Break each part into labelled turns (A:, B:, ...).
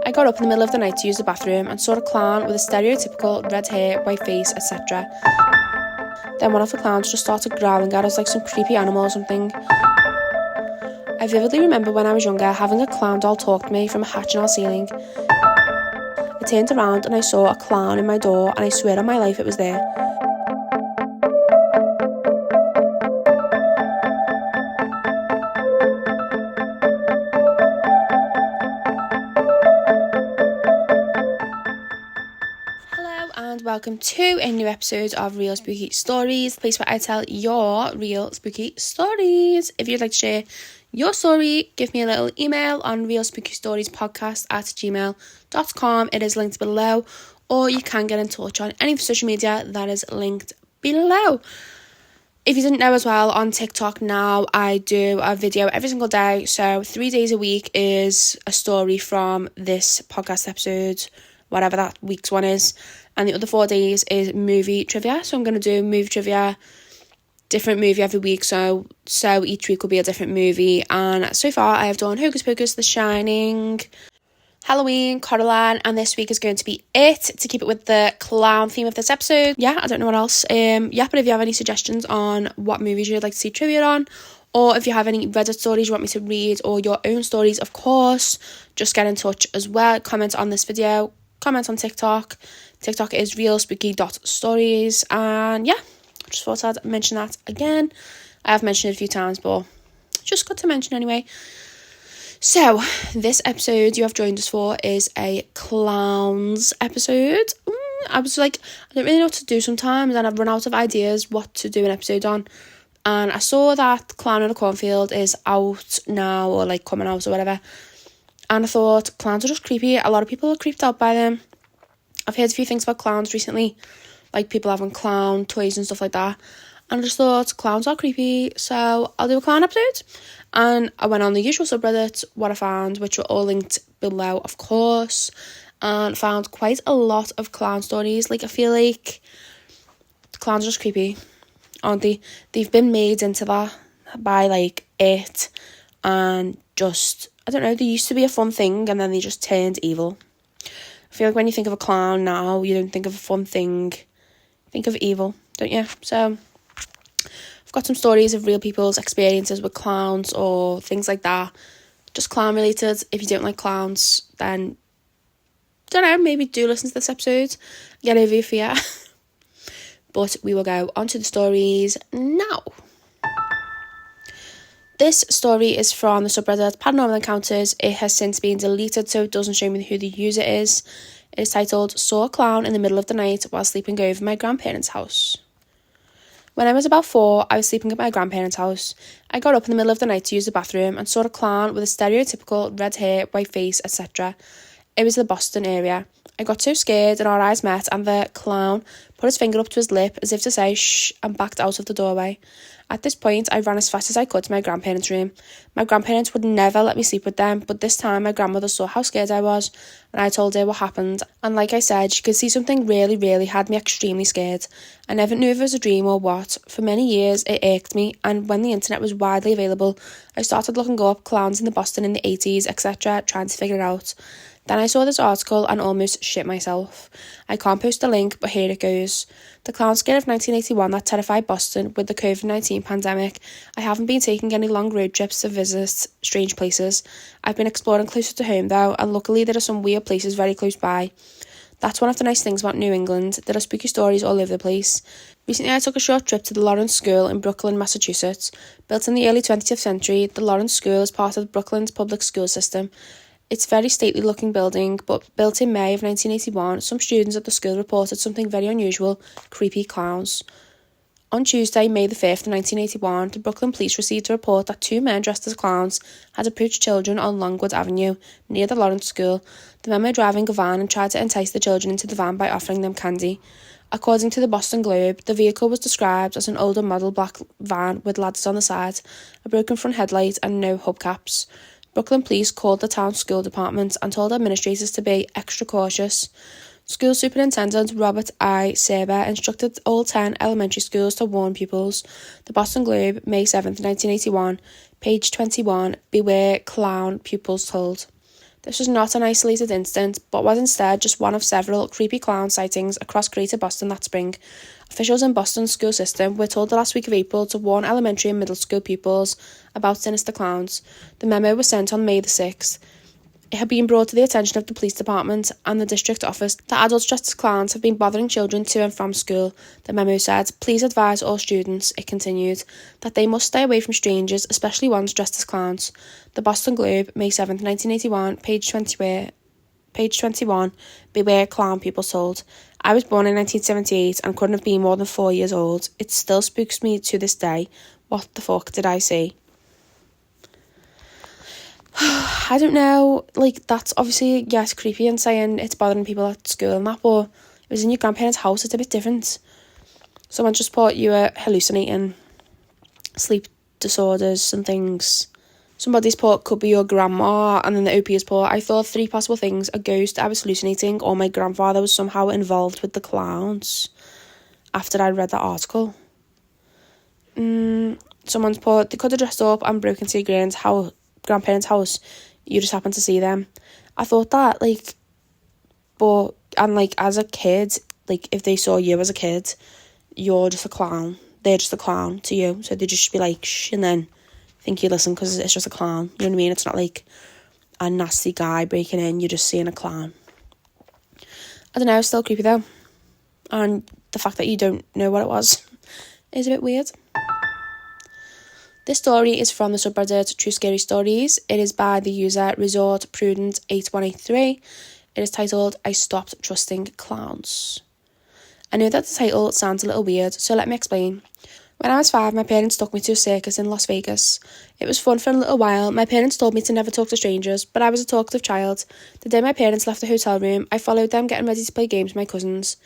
A: I got up in the middle of the night to use the bathroom and saw a clown with a stereotypical red hair, white face, etc. Then one of the clowns just started growling at us like some creepy animal or something. I vividly remember when I was younger having a clown doll talk to me from a hatch in our ceiling. I turned around and I saw a clown in my door, and I swear on my life it was there. Hello and welcome to a new episode of Real Spooky Stories, the place where I tell your real spooky stories. If you'd like to share your story, give me a little email on realspookyStoriesPodcast@gmail.com. It is linked below, or you can get in touch on any of the social media that is linked below. If you didn't know as well, on TikTok now I do a video every single day, so 3 days a week is a story from this podcast episode, whatever that week's one is, and the other 4 days is movie trivia. So I'm going to do movie trivia, different movie every week, so each week will be a different movie. And so far I have done Hocus Pocus, The Shining, Halloween, Coraline, and this week is going to be it, to keep it with the clown theme of this episode. Yeah, I don't know what else. But if you have any suggestions on what movies you'd like to see trivia on, or if you have any Reddit stories you want me to read, or your own stories, of course, just get in touch as well. Comment on this video, comment on TikTok. TikTok is realspooky.stories, and yeah, just thought I'd mention that again. I have mentioned it a few times, but just good to mention anyway. So, this episode you have joined us for is a clowns episode. I was like, I don't really know what to do sometimes, and I've run out of ideas what to do an episode on. And I saw that Clown in a Cornfield is out now, or like coming out or whatever. And I thought, clowns are just creepy. A lot of people are creeped out by them. I've heard a few things about clowns recently, like people having clown toys and stuff like that. And I just thought, clowns are creepy, so I'll do a clown episode. And I went on the usual subreddit, what I found, which are all linked below, of course, and found quite a lot of clown stories. Like, I feel like clowns are just creepy, aren't they? They've been made into that by, like, it, and just, I don't know, they used to be a fun thing, and then they just turned evil. I feel like when you think of a clown now, you don't think of a fun thing, think of evil, don't you? So I've got some stories of real people's experiences with clowns or things like that, just clown related. If you don't like clowns, then don't know, maybe do listen to this episode, get over your fear. But we will go on to the stories now. This story is from the subreddit Paranormal Encounters. It has since been deleted, so it doesn't show me who the user is. It is titled, Saw a Clown in the Middle of the Night While Sleeping Over My Grandparents' House. When I was about 4, I was sleeping at my grandparents' house. I got up in the middle of the night to use the bathroom and saw a clown with a stereotypical red hair, white face, etc. It was the Boston area. I got so scared and our eyes met, and the clown put his finger up to his lip as if to say shh, and backed out of the doorway. At this point, I ran as fast as I could to my grandparents' room. My grandparents would never let me sleep with them, but this time my grandmother saw how scared I was, and I told her what happened. And like I said, she could see something really had me extremely scared. I never knew if it was a dream or what. For many years, it irked me, and when the internet was widely available, I started looking up clowns in the Boston in the 80s, etc., trying to figure it out. Then I saw this article and almost shit myself. I can't post the link, but here it goes. The clown scare of 1981 that terrified Boston with the COVID-19 pandemic. I haven't been taking any long road trips to visit strange places. I've been exploring closer to home though, and luckily there are some weird places very close by. That's one of the nice things about New England. There are spooky stories all over the place. Recently I took a short trip to the Lawrence School in Brooklyn, Massachusetts. Built in the early 20th century, the Lawrence School is part of Brooklyn's public school system. It's a very stately looking building, but built in May of 1981, some students at the school reported something very unusual, creepy clowns. On Tuesday, May the 5th, 1981, the Brooklyn police received a report that 2 men dressed as clowns had approached children on Longwood Avenue, near the Lawrence School. The men were driving a van and tried to entice the children into the van by offering them candy. According to the Boston Globe, the vehicle was described as an older model black van with ladders on the side, a broken front headlight and no hubcaps. Brooklyn police called the town school department and told administrators to be extra cautious. School Superintendent Robert I. Serber instructed all 10 elementary schools to warn pupils. The Boston Globe, May 7, 1981, page 21, beware clown, pupils told. This was not an isolated incident, but was instead just one of several creepy clown sightings across Greater Boston that spring. Officials in Boston's school system were told the last week of April to warn elementary and middle school pupils about sinister clowns. The memo was sent on May the 6th. It had been brought to the attention of the police department and the district office that adults dressed as clowns have been bothering children to and from school. The memo said, "Please advise all students," it continued, "that they must stay away from strangers, especially ones dressed as clowns." The Boston Globe, May 7th, 1981, page 21, "Beware clown," people told. I was born in 1978 and couldn't have been more than 4 years old. It still spooks me to this day. What the fuck did I see? I don't know, like, that's obviously, yes, creepy and saying it's bothering people at school and that, but it was in your grandparents' house, it's a bit different. Someone just thought you were hallucinating, sleep disorders and things. Somebody's thought could be your grandma, and then the OP's thought, I thought 3 possible things: a ghost, I was hallucinating, or my grandfather was somehow involved with the clowns, after I read that article. Someone's thought they could have dressed up and broke into your grandparents' house, you just happened to see them. I thought that, like, but, and like, as a kid, like, if they saw you as a kid, you're just a clown, they're just a clown to you, so they just be like, shh, and then think you listen because it's just a clown, you know what I mean? It's not like a nasty guy breaking in, you're just seeing a clown. I don't know, it's still creepy though, and the fact that you don't know what it was is a bit weird. This story is from the subreddit True Scary Stories. It is by the user ResortPrudent8183. It is titled, "I Stopped Trusting Clowns." I know that the title sounds a little weird, so let me explain. When I was 5, my parents took me to a circus in Las Vegas. It was fun for a little while. My parents told me to never talk to strangers, but I was a talkative child. The day my parents left the hotel room, I followed them getting ready to play games with my cousins.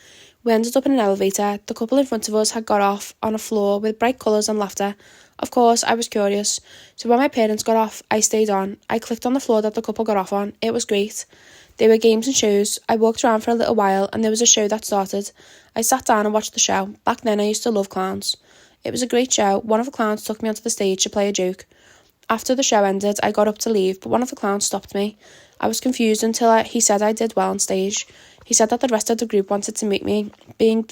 A: We ended up in an elevator. The couple in front of us had got off on a floor with bright colours and laughter. Of course, I was curious, so when my parents got off, I stayed on. I clicked on the floor that the couple got off on. It was great. There were games and shows. I walked around for a little while and there was a show that started. I sat down and watched the show. Back then I used to love clowns. It was a great show. One of the clowns took me onto the stage to play a joke. After the show ended, I got up to leave, but one of the clowns stopped me. I was confused until he said I did well on stage. He said that the rest of the group wanted to meet me. Being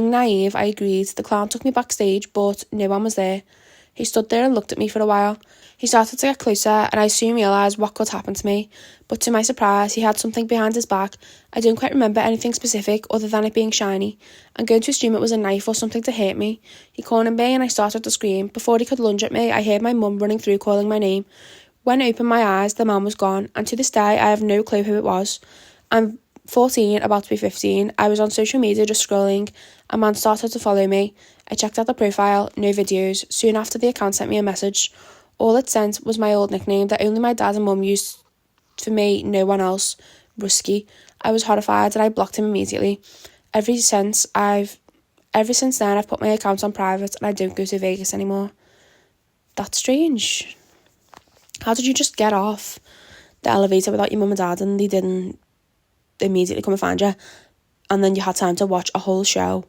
A: naive, I agreed. The clown took me backstage, but no one was there. He stood there and looked at me for a while. He started to get closer, and I soon realised what could happen to me. But to my surprise, he had something behind his back. I don't quite remember anything specific other than it being shiny. I'm going to assume it was a knife or something to hurt me. He cornered me and I started to scream. Before he could lunge at me, I heard my mum running through calling my name. When I opened my eyes, the man was gone, and to this day, I have no clue who it was. I'm 14, about to be 15. I was on social media just scrolling. A man started to follow me. I checked out the profile, no videos. Soon after, the account sent me a message. All it sent was my old nickname that only my dad and mum used for me, no one else, Rusky. I was horrified and I blocked him immediately. Ever since then, I've put my account on private and I don't go to Vegas anymore. That's strange. How did you just get off the elevator without your mum and dad and they didn't immediately come and find you? And then you had time to watch a whole show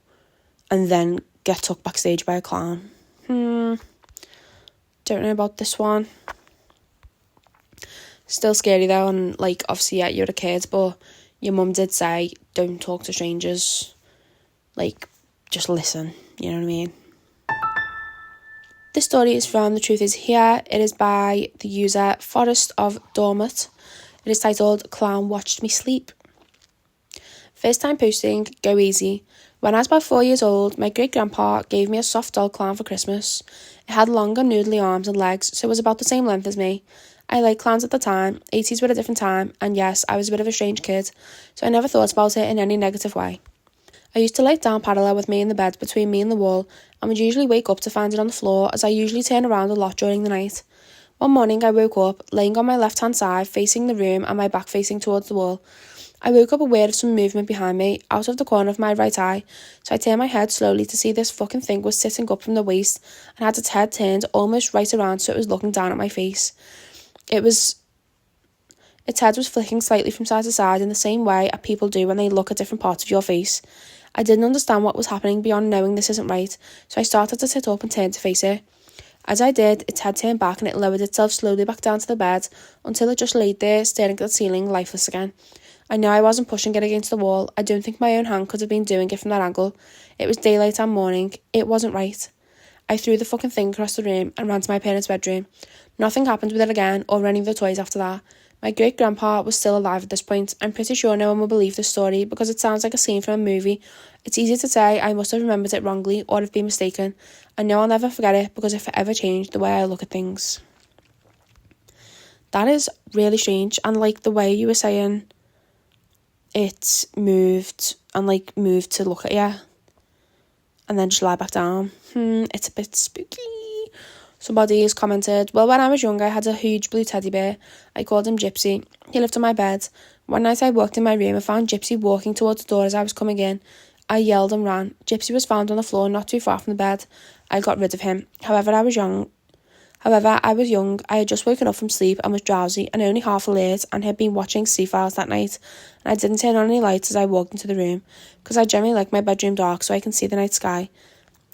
A: and then get took backstage by a clown. Don't know about this one. Still scary though, and like, obviously, yeah, you're a kid, but your mum did say, don't talk to strangers. Like, just listen, you know what I mean? This story is from The Truth Is Here. It is by the user Forest of Dormut. It is titled, "Clown Watched Me Sleep." First time posting, go easy. When I was about 4 years old, my great-grandpa gave me a soft doll clown for Christmas. It had long and noodly arms and legs, so it was about the same length as me. I liked clowns at the time, 80s were a different time, and yes, I was a bit of a strange kid, so I never thought about it in any negative way. I used to lay it down parallel with me in the bed between me and the wall, and would usually wake up to find it on the floor, as I usually turn around a lot during the night. One morning I woke up, laying on my left-hand side, facing the room and my back facing towards the wall. I woke up aware of some movement behind me, out of the corner of my right eye, so I turned my head slowly to see this fucking thing was sitting up from the waist and had its head turned almost right around so it was looking down at my face. Its head was flicking slightly from side to side in the same way people do when they look at different parts of your face. I didn't understand what was happening beyond knowing this isn't right, so I started to sit up and turn to face it. As I did, its head turned back and it lowered itself slowly back down to the bed until it just laid there, staring at the ceiling, lifeless again. I know I wasn't pushing it against the wall. I don't think my own hand could have been doing it from that angle. It was daylight and morning. It wasn't right. I threw the fucking thing across the room and ran to my parents' bedroom. Nothing happened with it again or any of the toys after that. My great-grandpa was still alive at this point. I'm pretty sure no one will believe this story because it sounds like a scene from a movie. It's easy to say I must have remembered it wrongly or have been mistaken. I know I'll never forget it because it forever changed the way I look at things. That is really strange. And like the way you were saying it moved and like moved to look at you and then just lie back down. It's a bit spooky. Somebody has commented, well, when I was young, I had a huge blue teddy bear. I called him Gypsy. He lived on my bed. One night I walked in my room and found Gypsy walking towards the door as I was coming in. I yelled and ran. Gypsy was found on the floor not too far from the bed. I got rid of him. However, I was young. I had just woken up from sleep and was drowsy and only half alert and had been watching C-Files that night. And I didn't turn on any lights as I walked into the room because I generally like my bedroom dark so I can see the night sky.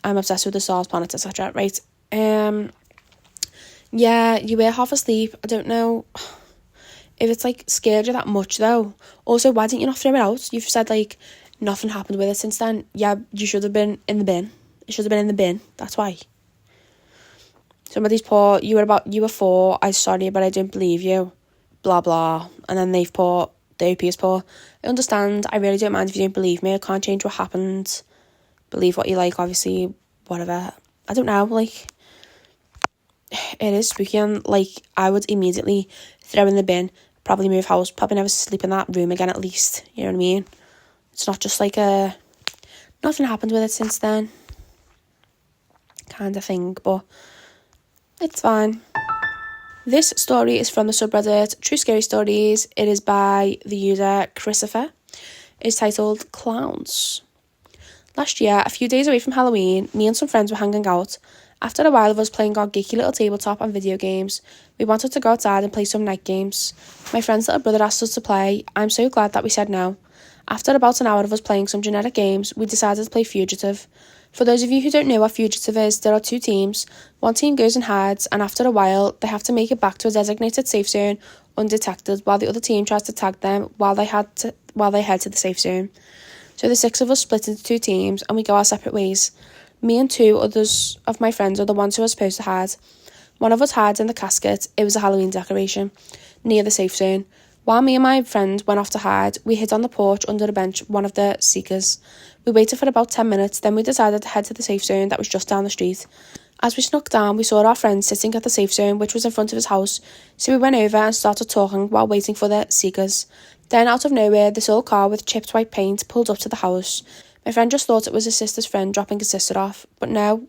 A: I'm obsessed with the stars, planets, etc. Right. Yeah, you were half asleep. I don't know if it's like scared you that much though. Also, why didn't you not throw it out? You've said like nothing happened with it since then. Yeah, you should have been in the bin. It should have been in the bin. That's why. Somebody's put, you were 4. I'm sorry, but I don't believe you. Blah blah. And then they've put, the OP has put, I understand. I really don't mind if you don't believe me. I can't change what happened. Believe what you like, obviously. Whatever. I don't know. Like, it is spooky and like I would immediately throw in the bin, probably move house, probably never sleep in that room again at least, you know what I mean? It's not just like nothing happened with it since then kind of thing, but it's fine. This story is from the subreddit True Scary Stories. It is by the user Christopher. It's titled Clowns. Last year, a few days away from Halloween, me and some friends were hanging out. After a while of us playing our geeky little tabletop and video games, we wanted to go outside and play some night games. My friend's little brother asked us to play. I'm so glad that we said no. After about an hour of us playing some generic games, we decided to play Fugitive. For those of you who don't know what Fugitive is, there are 2 teams. One team goes and hides, and after a while, they have to make it back to a designated safe zone undetected, while the other team tries to tag them while they head to the safe zone. So the 6 of us split into 2 teams, and we go our separate ways. Me and 2 others of my friends are the ones who are supposed to hide. One of us hides in the casket. It was a Halloween decoration, near the safe zone. While me and my friend went off to hide, we hid on the porch under a bench, one of the seekers. We waited for about 10 minutes, then we decided to head to the safe zone that was just down the street. As we snuck down, we saw our friend sitting at the safe zone, which was in front of his house, so we went over and started talking while waiting for the seekers. Then, out of nowhere, this old car with chipped white paint pulled up to the house. My friend just thought it was his sister's friend dropping his sister off, but no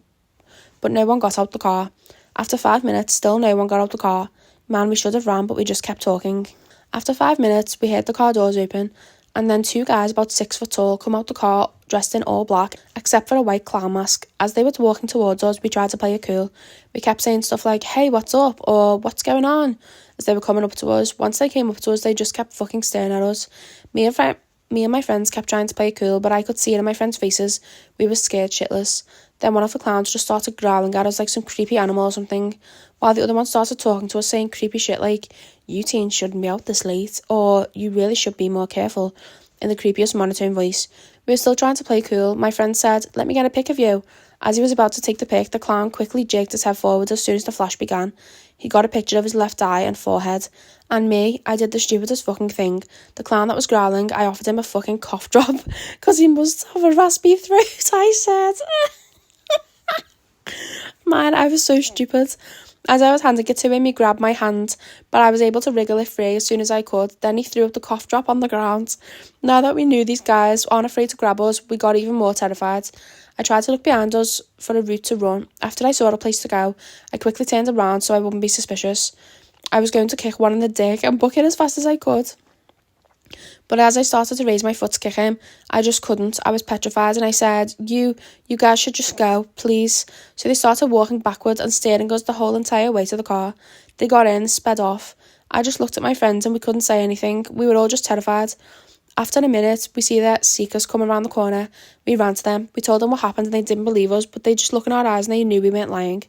A: one got out the car. After 5 minutes, still no one got out the car. Man, we should have ran, but we just kept talking. After 5 minutes, we heard the car doors open, and then 2 guys about 6 foot tall come out the car dressed in all black, except for a white clown mask. As they were walking towards us, we tried to play it cool. We kept saying stuff like, hey, what's up? Or what's going on? As they were coming up to us. Once they came up to us, they just kept fucking staring at us. Me and my friends kept trying to play it cool, but I could see it in my friends' faces. We were scared shitless. Then one of the clowns just started growling at us like some creepy animal or something, while the other one started talking to us saying creepy shit like, you teens shouldn't be out this late, or you really should be more careful, in the creepiest monotone voice. We were still trying to play cool. My friend said, let me get a pic of you. As he was about to take the pic, the clown quickly jigged his head forward as soon as the flash began. He got a picture of his left eye and forehead. And me, I did the stupidest fucking thing. The clown that was growling, I offered him a fucking cough drop, because he must have a raspy throat, I said. Man, I was so stupid. As I was handing it to him, he grabbed my hand, but I was able to wriggle it free as soon as I could. Then he threw up the cough drop on the ground. Now that we knew these guys aren't afraid to grab us, we got even more terrified. I tried to look behind us for a route to run. After I saw a place to go, I quickly turned around so I wouldn't be suspicious. I was going to kick one in the dick and book it as fast as I could. But as I started to raise my foot to kick him, I just couldn't. I was petrified and I said, you guys should just go, please. So they started walking backwards and steering us the whole entire way to the car. They got in, sped off. I just looked at my friends and we couldn't say anything. We were all just terrified. After a minute, we see the seekers coming around the corner. We ran to them. We told them what happened and they didn't believe us, but they just looked in our eyes and they knew we weren't lying.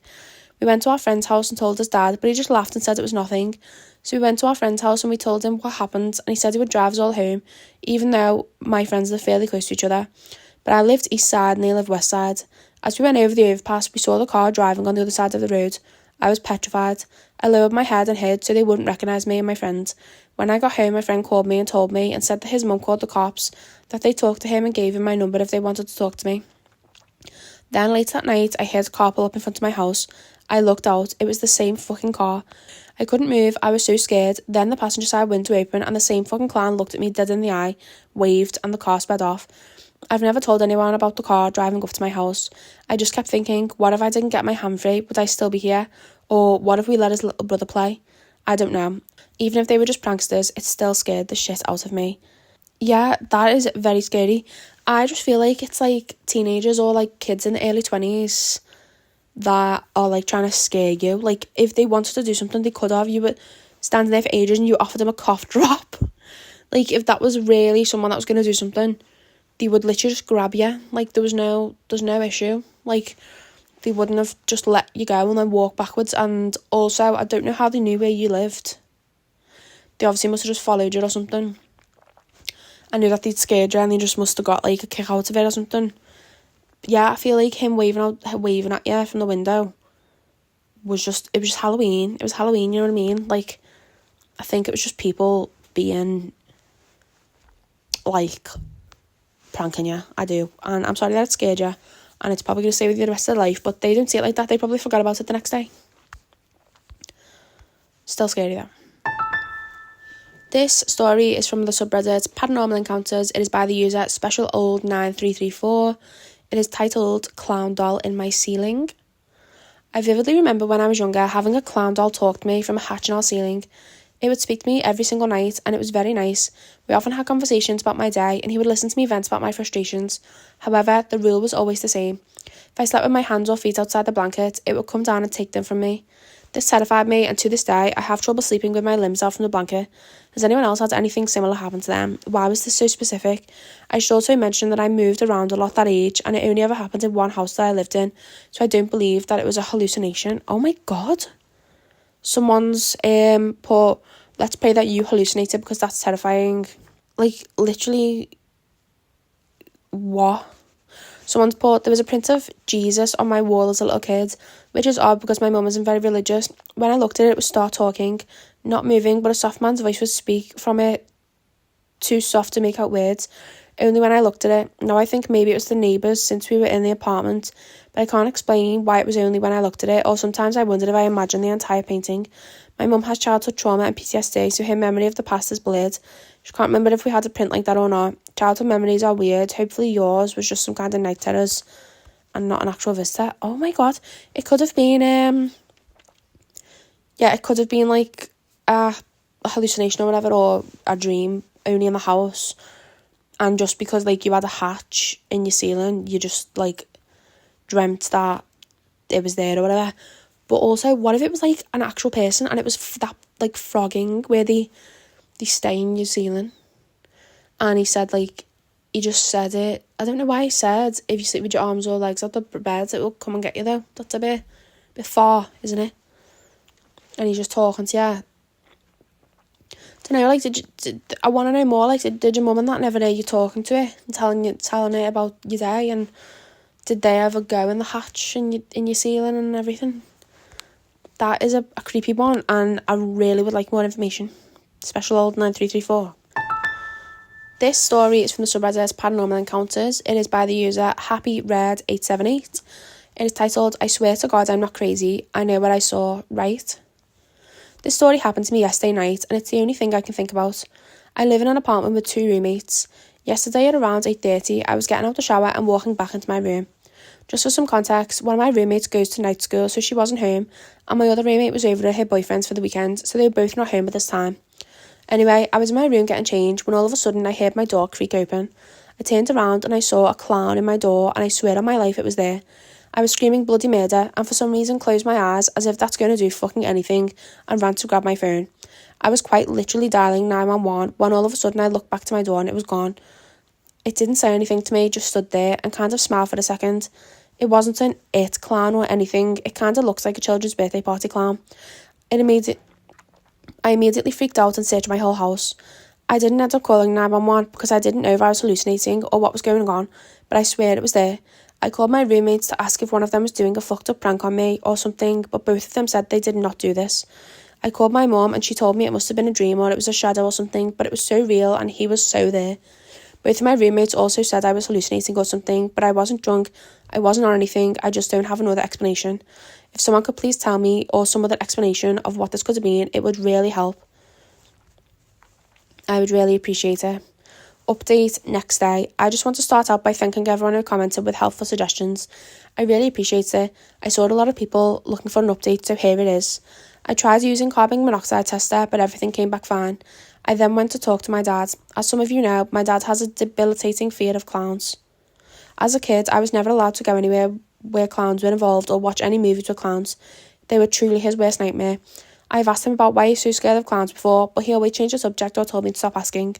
A: We went to our friend's house and told his dad, but he just laughed and said it was nothing. So we went to our friend's house and we told him what happened, and he said he would drive us all home, even though my friends live fairly close to each other. But I lived east side and they lived west side. As we went over the overpass, we saw the car driving on the other side of the road. I was petrified. I lowered my head and hid so they wouldn't recognise me and my friend. When I got home, my friend called me and told me and said that his mum called the cops, that they talked to him and gave him my number if they wanted to talk to me. Then late that night, I heard a car pull up in front of my house. I looked out. It was the same fucking car. I couldn't move. I was so scared. Then the passenger side window opened and the same fucking clown looked at me dead in the eye, waved, and the car sped off. I've never told anyone about the car driving up to my house. I just kept thinking, what if I didn't get my hand free? Would I still be here? Or what if we let his little brother play? I don't know. Even if they were just pranksters, it still scared the shit out of me. Yeah, that is very scary. I just feel like it's like teenagers or like kids in the early 20s that are like trying to scare you. Like if they wanted to do something, they could have. You were standing there for ages and you offered them a cough drop. Like if that was really someone that was going to do something, they would literally just grab you. Like there's no issue. Like they wouldn't have just let you go and then walk backwards. And also, I don't know how they knew where you lived. They obviously must have just followed you or something. I knew that they'd scared you and they just must have got like a kick out of it or something. But yeah, I feel like him waving at you from the window was just Halloween. It was Halloween, you know what I mean? Like, I think it was just people being like pranking you. I do. And I'm sorry that it scared you. And it's probably going to stay with you the rest of their life. But they don't see it like that. They probably forgot about it the next day. Still scary though. This story is from the subreddit Paranormal Encounters. It is by the user SpecialOld9334. It is titled Clown Doll in My Ceiling. I vividly remember when I was younger having a clown doll talk to me from a hatch in our ceiling. It would speak to me every single night and it was very nice. We often had conversations about my day and he would listen to me vent about my frustrations. However, the rule was always the same. If I slept with my hands or feet outside the blanket, it would come down and take them from me. This terrified me, and to this day, I have trouble sleeping with my limbs out from the blanket. Has anyone else had anything similar happen to them? Why was this so specific? I should also mention that I moved around a lot that age, and it only ever happened in one house that I lived in, so I don't believe that it was a hallucination. Oh my god. Someone's put, let's pray that you hallucinated because that's terrifying. Like, literally, what? Someone's put, there was a print of Jesus on my wall as a little kid, which is odd because my mum isn't very religious. When I looked at it, it would start talking, not moving, but a soft man's voice would speak from it, too soft to make out words. Only when I looked at it. Now I think maybe it was the neighbours since we were in the apartment, but I can't explain why it was only when I looked at it, or sometimes I wondered if I imagined the entire painting. My mum has childhood trauma and PTSD, so her memory of the past is blurred. She can't remember if we had a print like that or not. Childhood memories are weird. Hopefully yours was just some kind of night terrors and not an actual visitor. Oh my god. It could have been, it could have been like a hallucination or whatever, or a dream only in the house. And just because like you had a hatch in your ceiling, you just like dreamt that it was there or whatever. But also, what if it was like an actual person and it was that like frogging where they stay in your ceiling? And he said like, he just said it. I don't know why he said if you sleep with your arms or legs out the bed, it will come and get you though. That's a bit far, isn't it? And he's just talking to you. Don't know, like, I want to know more, like, did your mum and that never hear you talking to her and telling her about your day, and did they ever go in the hatch in your ceiling and everything? That is a creepy one, and I really would like more information. Special old 9334. This story is from the subreddit Paranormal Encounters. It is by the user HappyRed878. It is titled, I swear to God I'm not crazy, I know what I saw, right? This story happened to me yesterday night, and it's the only thing I can think about. I live in an apartment with 2 roommates. Yesterday at around 8:30, I was getting out the shower and walking back into my room. Just for some context, one of my roommates goes to night school, so she wasn't home, and my other roommate was over at her boyfriend's for the weekend, so they were both not home at this time. Anyway, I was in my room getting changed when all of a sudden I heard my door creak open. I turned around and I saw a clown in my door, and I swear on my life it was there. I was screaming bloody murder and for some reason closed my eyes as if that's going to do fucking anything and ran to grab my phone. I was quite literally dialing 911 when all of a sudden I looked back to my door and it was gone. It didn't say anything to me, just stood there and kind of smiled for a second. It wasn't an it clown or anything. It kind of looks like a children's birthday party clown. I immediately freaked out and searched my whole house. I didn't end up calling 911 because I didn't know if I was hallucinating or what was going on, but I swear it was there. I called my roommates to ask if one of them was doing a fucked up prank on me or something, but both of them said they did not do this. I called my mum and she told me it must have been a dream or it was a shadow or something, but it was so real and he was so there. Both of my roommates also said I was hallucinating or something, but I wasn't drunk, I wasn't on anything, I just don't have another explanation. If someone could please tell me or some other explanation of what this could have been, it would really help. I would really appreciate it. Update next day. I just want to start out by thanking everyone who commented with helpful suggestions. I really appreciate it. I saw a lot of people looking for an update, so here it is. I tried using carbon monoxide tester, but everything came back fine. I then went to talk to my dad. As some of you know, my dad has a debilitating fear of clowns. As a kid, I was never allowed to go anywhere where clowns were involved or watch any movies with clowns. They were truly his worst nightmare. I've asked him about why he's so scared of clowns before, but he always changed the subject or told me to stop asking.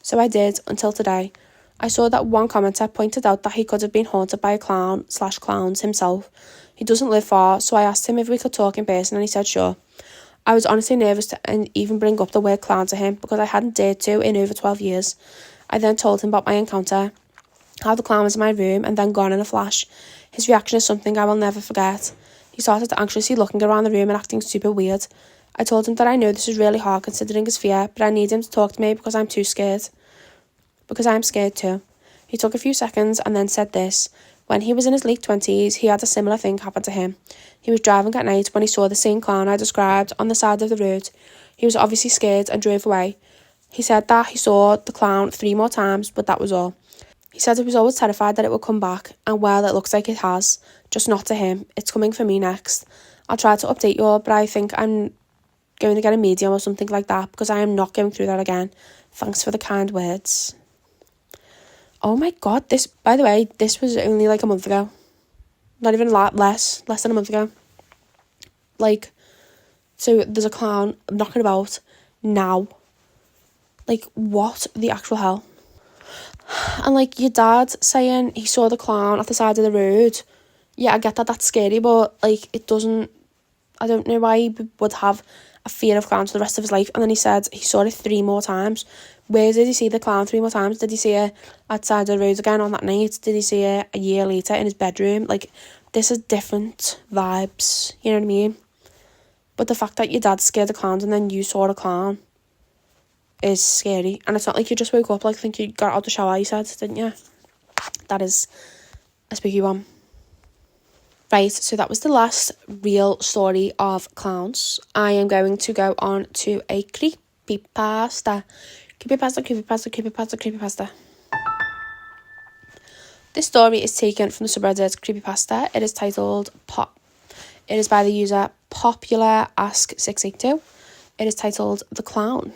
A: So I did, until today. I saw that one commenter pointed out that he could have been haunted by a clown/clowns himself. He doesn't live far, so I asked him if we could talk in person and he said sure. I was honestly nervous to even bring up the word clown to him because I hadn't dared to in over 12 years. I then told him about my encounter, how the clown was in my room and then gone in a flash. His reaction is something I will never forget. He started anxiously looking around the room and acting super weird. I told him that I know this is really hard considering his fear, but I need him to talk to me because I'm too scared. Because I'm scared too. He took a few seconds and then said this. When he was in his late 20s, he had a similar thing happen to him. He was driving at night when he saw the same clown I described on the side of the road. He was obviously scared and drove away. He said that he saw the clown 3 more times, but that was all. He said he was always terrified that it would come back, and well, it looks like it has. Just not to him. It's coming for me next. I'll try to update you all, but I think I'm going to get a medium or something like that because I am not going through that again. Thanks for the kind words. Oh my god, by the way, this was only like a month ago. Not even a lot, less than a month ago. Like, so there's a clown knocking about now. Like, what the actual hell? And like, your dad saying he saw the clown at the side of the road. Yeah, I get that that's scary, but like, I don't know why he would have a fear of clowns for the rest of his life. And then he said he saw it 3 more times. Where did he see the clown 3 more times? Did he see it outside the road again on that night? Did he see it a year later in his bedroom? Like, this is different vibes, you know what I mean? But the fact that your dad's scared of clowns and then you saw a clown is scary. And it's not like you just woke up, like, I think you got out the shower, you said, didn't you? That is a spooky one. Right, so that was the last real story of clowns. I am going to go on to a creepypasta. Creepypasta. This story is taken from the subreddit Creepypasta. It is titled It is by the user PopulaRask682. It is titled The Clown.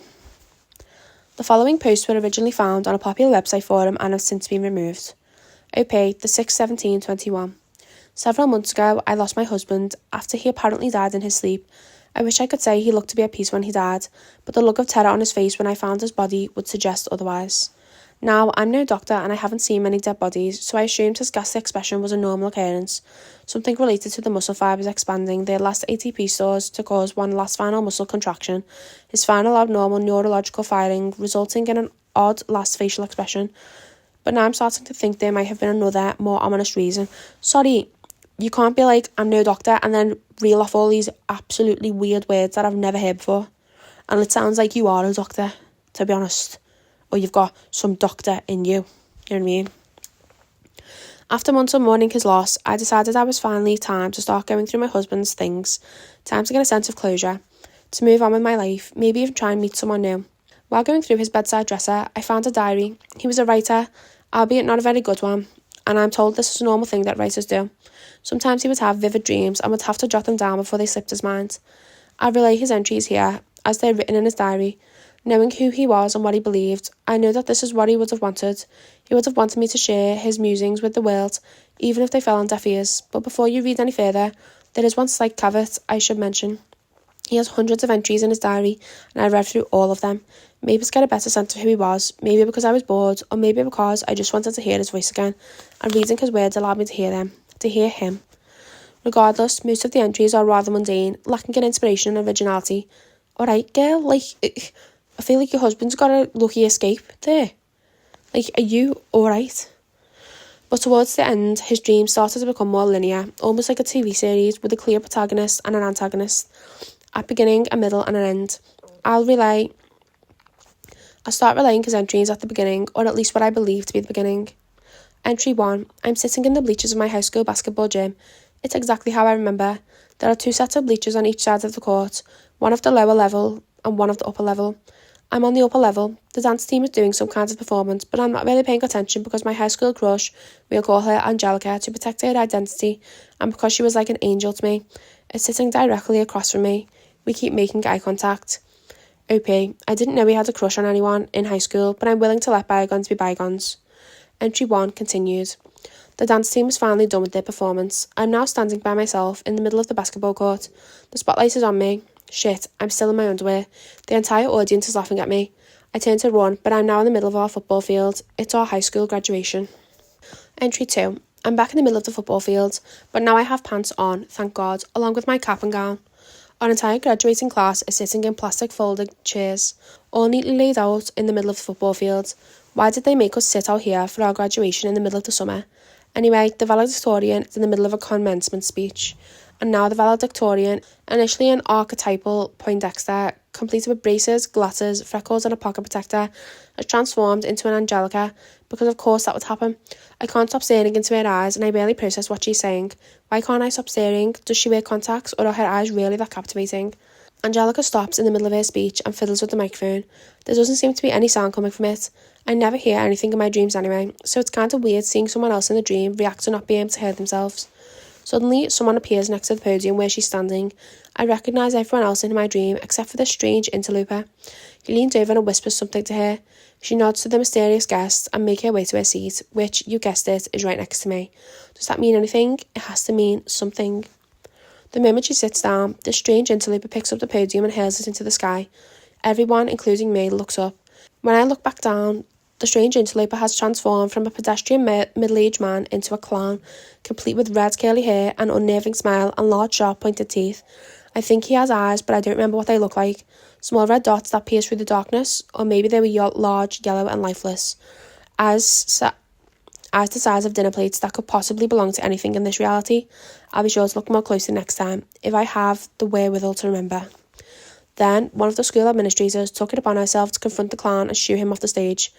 A: The following posts were originally found on a popular website forum and have since been removed. OP, the 6/17/21. Several months ago, I lost my husband after he apparently died in his sleep. I wish I could say he looked to be at peace when he died, but the look of terror on his face when I found his body would suggest otherwise. Now, I'm no doctor and I haven't seen many dead bodies, so I assumed his ghastly expression was a normal occurrence, something related to the muscle fibres expanding their last ATP stores to cause one last final muscle contraction, his final abnormal neurological firing, resulting in an odd last facial expression. But now I'm starting to think there might have been another, more ominous reason. Sorry, you can't be like, I'm no doctor, and then reel off all these absolutely weird words that I've never heard before. And it sounds like you are a doctor, to be honest. Or you've got some doctor in you. You know what I mean? After months of mourning his loss, I decided it was finally time to start going through my husband's things. Time to get a sense of closure. To move on with my life. Maybe even try and meet someone new. While going through his bedside dresser, I found a diary. He was a writer, albeit not a very good one. And I'm told this is a normal thing that writers do. Sometimes he would have vivid dreams and would have to jot them down before they slipped his mind. I relay his entries here, as they're written in his diary. Knowing who he was and what he believed, I know that this is what he would have wanted. He would have wanted me to share his musings with the world, even if they fell on deaf ears. But before you read any further, there is one slight caveat I should mention. He has hundreds of entries in his diary, and I read through all of them. Maybe to get a better sense of who he was, maybe because I was bored, or maybe because I just wanted to hear his voice again, and reading his words allowed me to hear them. to hear him. Regardless, most of the entries are rather mundane, lacking in inspiration and originality. Alright, girl, I feel like your husband's got a lucky escape there. Are you alright? But towards the end, his dreams started to become more linear, almost like a TV series with a clear protagonist and an antagonist, a beginning, a middle and an end. I start relaying his entries at the beginning, or at least what I believe to be the beginning. Entry 1. I'm sitting in the bleachers of my high school basketball gym. It's exactly how I remember. There are 2 sets of bleachers on each side of the court, one of the lower level and one of the upper level. I'm on the upper level. The dance team is doing some kind of performance, but I'm not really paying attention because my high school crush, we'll call her Angelica to protect her identity, and because she was like an angel to me, is sitting directly across from me. We keep making eye contact. OP, I didn't know we had a crush on anyone in high school, but I'm willing to let bygones be bygones. Entry 1 continues. The dance team is finally done with their performance. I'm now standing by myself in the middle of the basketball court. The spotlight is on me. Shit, I'm still in my underwear. The entire audience is laughing at me. I turn to run, but I'm now in the middle of our football field. It's our high school graduation. Entry 2. I'm back in the middle of the football field, but now I have pants on, thank God, along with my cap and gown. Our entire graduating class is sitting in plastic folded chairs, all neatly laid out in the middle of the football field. Why did they make us sit out here for our graduation in the middle of the summer? Anyway, the valedictorian is in the middle of a commencement speech. And now the valedictorian, initially an archetypal Poindexter, completed with braces, glasses, freckles and a pocket protector, has transformed into an Angelica, because of course that would happen. I can't stop staring into her eyes and I barely process what she's saying. Why can't I stop staring? Does she wear contacts or are her eyes really that captivating? Angelica stops in the middle of her speech and fiddles with the microphone. There doesn't seem to be any sound coming from it. I never hear anything in my dreams anyway, so it's kind of weird seeing someone else in the dream react to not being able to hear themselves. Suddenly, someone appears next to the podium where she's standing. I recognise everyone else in my dream except for this strange interloper. He leans over and whispers something to her. She nods to the mysterious guest and makes her way to her seat, which, you guessed it, is right next to me. Does that mean anything? It has to mean something. The moment she sits down, the strange interloper picks up the podium and hurls it into the sky. Everyone, including me, looks up. When I look back down, the strange interloper has transformed from a pedestrian middle-aged man into a clown, complete with red curly hair, an unnerving smile and large sharp pointed teeth. I think he has eyes, but I don't remember what they look like. Small red dots that pierce through the darkness, or maybe they were large, yellow and lifeless. Eyes the size of dinner plates that could possibly belong to anything in this reality. I'll be sure to look more closely next time, if I have the wherewithal to remember. Then, one of the school administrators took it upon herself to confront the clown and shoo him off the stage.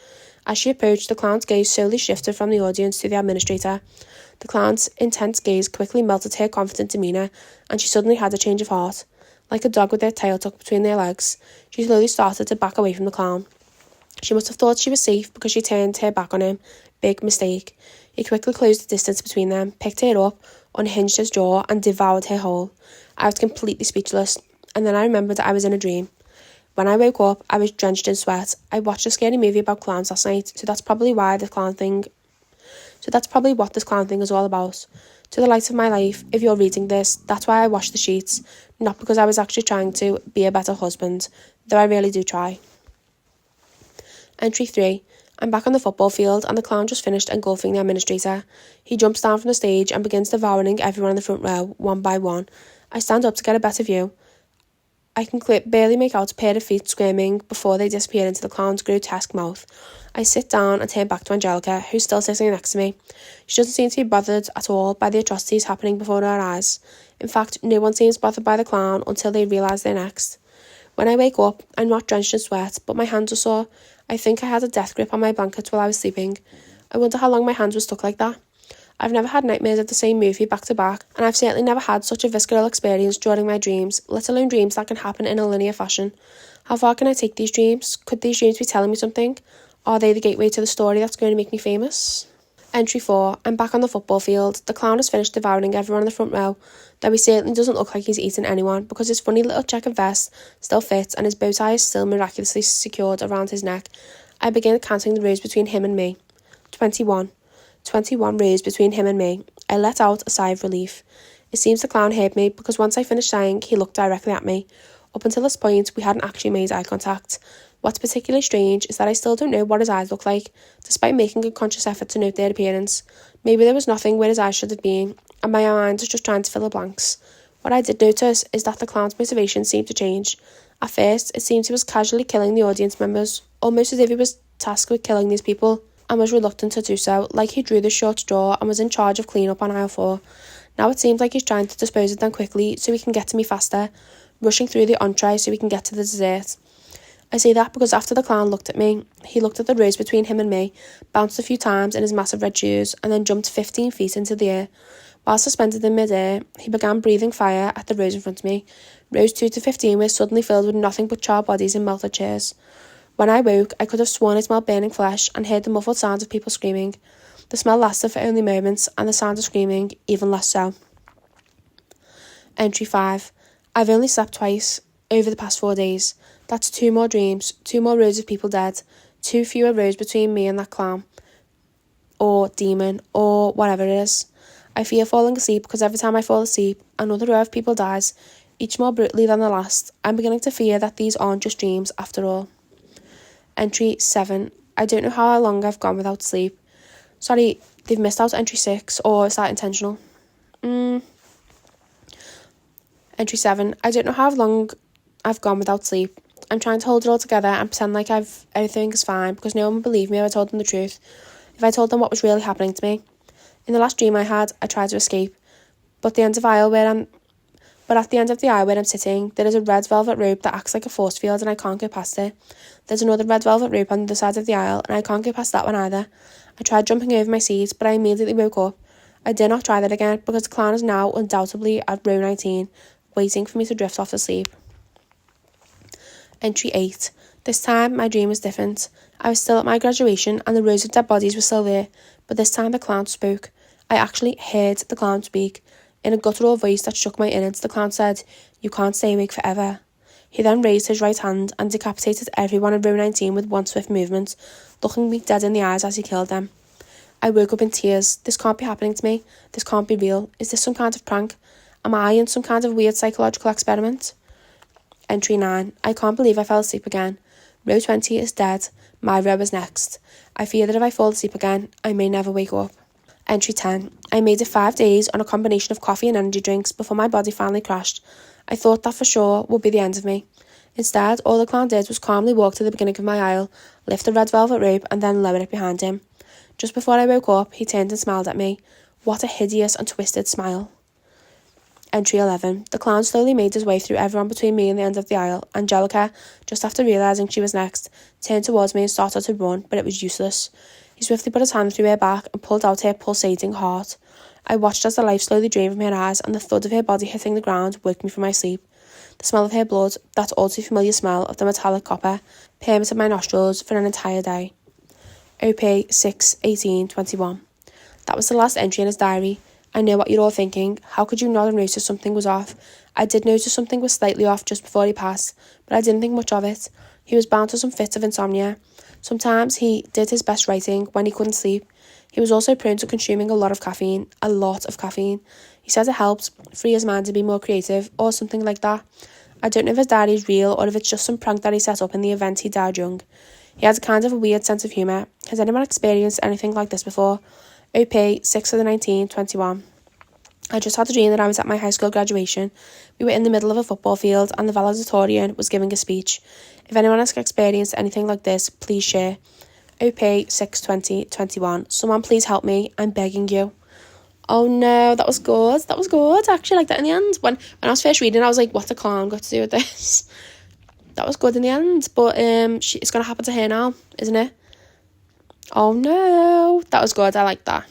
A: As she approached, the clown's gaze slowly shifted from the audience to the administrator. The clown's intense gaze quickly melted her confident demeanour, and she suddenly had a change of heart. Like a dog with their tail tucked between their legs, she slowly started to back away from the clown. She must have thought she was safe because she turned her back on him. Big mistake. He quickly closed the distance between them, picked her up, unhinged his jaw, and devoured her whole. I was completely speechless, and then I remembered that I was in a dream. When I woke up, I was drenched in sweat. I watched a scary movie about clowns last night, so that's probably what this clown thing is all about. To the light of my life, if you're reading this, that's why I washed the sheets, not because I was actually trying to be a better husband, though I really do try. Entry 3. I'm back on the football field and the clown just finished engulfing the administrator. He jumps down from the stage and begins devouring everyone in the front row, one by one. I stand up to get a better view. I can barely make out a pair of feet squirming before they disappear into the clown's grotesque mouth. I sit down and turn back to Angelica, who's still sitting next to me. She doesn't seem to be bothered at all by the atrocities happening before her eyes. In fact, no one seems bothered by the clown until they realise they're next. When I wake up, I'm not drenched in sweat, but my hands are sore. I think I had a death grip on my blankets while I was sleeping. I wonder how long my hands were stuck like that. I've never had nightmares of the same movie back to back, and I've certainly never had such a visceral experience during my dreams, let alone dreams that can happen in a linear fashion. How far can I take these dreams? Could these dreams be telling me something? Are they the gateway to the story that's going to make me famous? Entry 4. I'm back on the football field. The clown has finished devouring everyone in the front row, though he certainly doesn't look like he's eaten anyone because his funny little checkered vest still fits and his bow tie is still miraculously secured around his neck. I begin counting the rows between him and me. 21. 21 rows between him and me. I let out a sigh of relief. It seems the clown heard me because once I finished sighing, he looked directly at me. Up until this point, we hadn't actually made eye contact. What's particularly strange is that I still don't know what his eyes look like, despite making a conscious effort to note their appearance. Maybe there was nothing where his eyes should have been. and my mind was just trying to fill the blanks. What I did notice is that the clown's motivation seemed to change. At first, it seemed he was casually killing the audience members, almost as if he was tasked with killing these people, and was reluctant to do so, like he drew the short straw and was in charge of clean up on aisle 4. Now it seems like he's trying to dispose of them quickly so he can get to me faster, rushing through the entree so he can get to the dessert. I say that because after the clown looked at me, he looked at the rose between him and me, bounced a few times in his massive red shoes, and then jumped 15 feet into the air. While suspended in mid-air, he began breathing fire at the rows in front of me. Rows 2 to 15 were suddenly filled with nothing but charred bodies and melted chairs. When I woke, I could have sworn I smelled burning flesh and heard the muffled sounds of people screaming. The smell lasted for only moments, and the sound of screaming even less so. Entry 5. I've only slept twice over the past 4 days. That's 2 more dreams, 2 more rows of people dead, 2 fewer rows between me and that clown, or demon, or whatever it is. I fear falling asleep because every time I fall asleep, another row of people dies, each more brutally than the last. I'm beginning to fear that these aren't just dreams after all. Entry 7. I don't know how long I've gone without sleep. Sorry, they've missed out entry 6, or is that intentional? Entry 7. I don't know how long I've gone without sleep. I'm trying to hold it all together and pretend like everything is fine because no one would believe me if I told them the truth, if I told them what was really happening to me. In the last dream I had, I tried to escape, but at the end of the aisle where I'm sitting, there is a red velvet rope that acts like a force field and I can't go past it. There's another red velvet rope on the side of the aisle and I can't go past that one either. I tried jumping over my seat, but I immediately woke up. I dare not try that again because the clown is now undoubtedly at row 19, waiting for me to drift off to sleep. Entry 8. This time my dream was different. I was still at my graduation and the rows of dead bodies were still there, but this time the clown spoke. I actually heard the clown speak. In a guttural voice that shook my innards, the clown said, "You can't stay awake forever." He then raised his right hand and decapitated everyone in row 19 with one swift movement, looking me dead in the eyes as he killed them. I woke up in tears. This can't be happening to me. This can't be real. Is this some kind of prank? Am I in some kind of weird psychological experiment? Entry 9. I can't believe I fell asleep again. Row 20 is dead. My row is next. I fear that if I fall asleep again, I may never wake up. Entry 10. I made it 5 days on a combination of coffee and energy drinks before my body finally crashed. I thought that for sure would be the end of me. Instead, all the clown did was calmly walk to the beginning of my aisle, lift the red velvet rope and then lower it behind him. Just before I woke up, he turned and smiled at me. What a hideous and twisted smile. Entry 11. The clown slowly made his way through everyone between me and the end of the aisle. Angelica, just after realising she was next, turned towards me and started to run, but it was useless. He swiftly put his hand through her back and pulled out her pulsating heart. I watched as the life slowly drained from her eyes and the thud of her body hitting the ground woke me from my sleep. The smell of her blood, that all too familiar smell of the metallic copper, permeated my nostrils for an entire day. OP 6/18/21. That was the last entry in his diary. I know what you're all thinking. How could you not have noticed something was off? I did notice something was slightly off just before he passed, but I didn't think much of it. He was bound to some fits of insomnia. Sometimes he did his best writing when he couldn't sleep. He was also prone to consuming a lot of caffeine. He said it helped free his mind to be more creative, or something like that. I don't know if his diary is real or if it's just some prank that he set up in the event he died young. He has a kind of a weird sense of humour. Has anyone experienced anything like this before? OP 6/19/21. I just had a dream that I was at my high school graduation. We were in the middle of a football field and the valedictorian was giving a speech. If anyone has experienced anything like this, please share. OP 6/20/21. Someone please help me. I'm begging you. Oh no, that was good. I actually liked that in the end. When I was first reading, I was like, what's a clown got to do with this? That was good in the end, but it's going to happen to her now, isn't it? Oh no, that was good. I like that.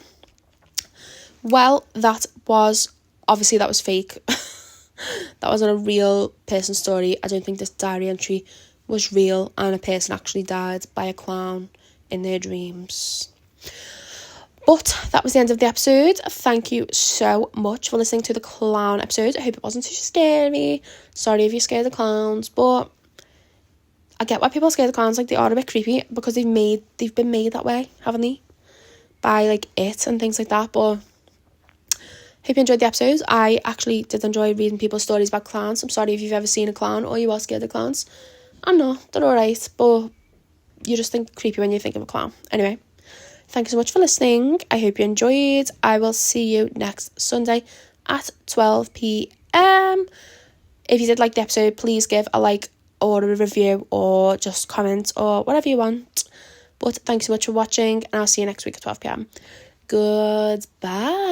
A: Well, that was fake. That wasn't a real person's story. I don't think this diary entry was real and a person actually died by a clown in their dreams. But that was the end of the episode. Thank you so much for listening to the clown episode. I hope it wasn't too scary. Sorry if you're scared of clowns, but I get why people are scared of clowns. Like, they are a bit creepy because they've been made that way, haven't they? By like it and things like that. But hope you enjoyed the episode. I actually did enjoy reading people's stories about clowns. I'm sorry if you've ever seen a clown or you are scared of clowns. I know, they're alright, but you just think creepy when you think of a clown. Anyway, Thank you so much for listening. I hope you enjoyed. I will see you next Sunday at 12 p.m. If you did like the episode, please give a like or a review or just comment or whatever you want. But thanks so much for watching, and I'll see you next week at 12 p.m. Goodbye.